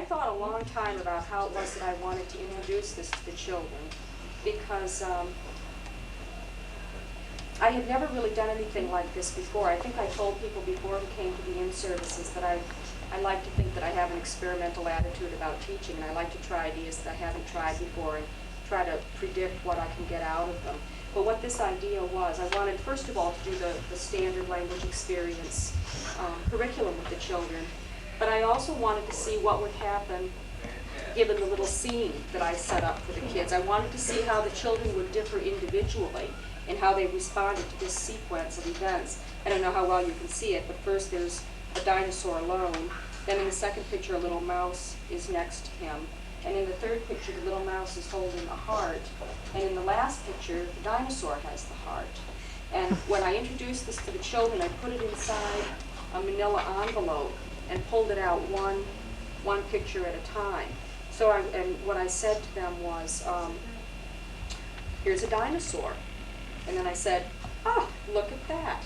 thought a long time about how it was that I wanted to introduce this to the children, because I had never really done anything like this before. I think I told people before we came to the in-services that I like to think that I have an experimental attitude about teaching, and I like to try ideas that I haven't tried before and try to predict what I can get out of them. But what this idea was, I wanted, first of all, to do the standard language experience curriculum with the children, but I also wanted to see what would happen given the little scene that I set up for the kids. I wanted to see how the children would differ individually and how they responded to this sequence of events. I don't know how well you can see it, but first there's a dinosaur alone. Then in the second picture, a little mouse is next to him. And in the third picture, the little mouse is holding a heart. And in the last picture, the dinosaur has the heart. And when I introduced this to the children, I put it inside a manila envelope and pulled it out one picture at a time. So and what I said to them was, here's a dinosaur. And then I said, oh, look at that.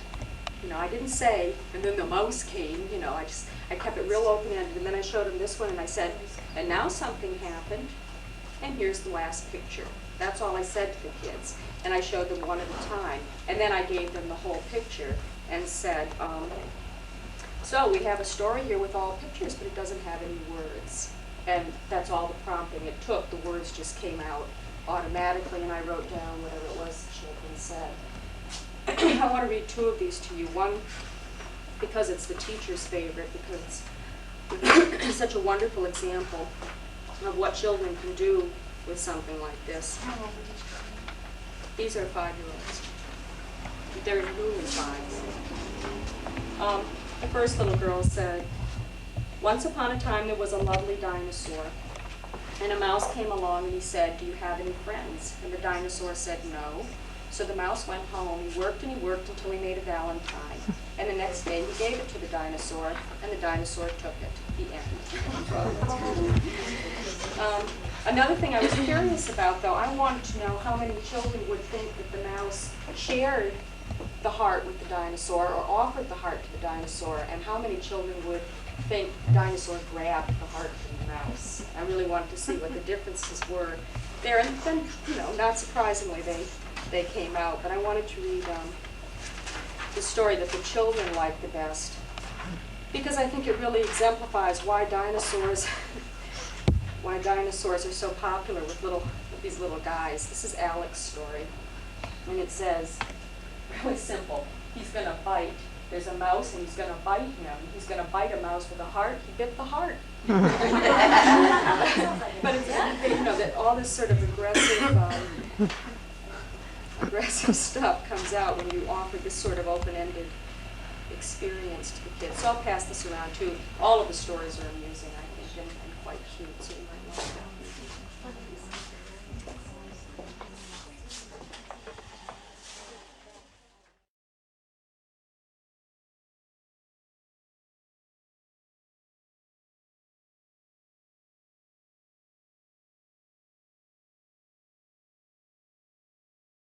You know, I didn't say, and then the mouse came, you know, I kept it real open-ended, and then I showed them this one, and I said, and now something happened, and here's the last picture. That's all I said to the kids, and I showed them one at a time. And then I gave them the whole picture and said, so we have a story here with all pictures, but it doesn't have any words. And that's all the prompting it took. The words just came out automatically, and I wrote down whatever it was the children said. I want to read two of these to you. One, because it's the teacher's favorite, because it's such a wonderful example of what children can do with something like this. These are 5-year-olds. They're really fine. The first little girl said, once upon a time there was a lovely dinosaur, and a mouse came along and he said, do you have any friends? And the dinosaur said no. So the mouse went home, he worked until he made a valentine. And the next day he gave it to the dinosaur, and the dinosaur took it. The end. Another thing I was curious about, though, I wanted to know how many children would think that the mouse shared the heart with the dinosaur or offered the heart to the dinosaur, and how many children would think the dinosaur grabbed the heart from the mouse. I really wanted to see what the differences were there, and then, you know, not surprisingly, they came out. But I wanted to read the story that the children liked the best, because I think it really exemplifies why dinosaurs are so popular with these little guys. This is Alex's story, and it says, really simple, he's going to bite. There's a mouse, and he's going to bite him. He's going to bite a mouse with a heart. He bit the heart. But it's, you know, that all this sort of aggressive stuff comes out when you offer this sort of open-ended experience to the kids. So I'll pass this around too. All of the stories are amusing, I think, and quite cute, so you might want to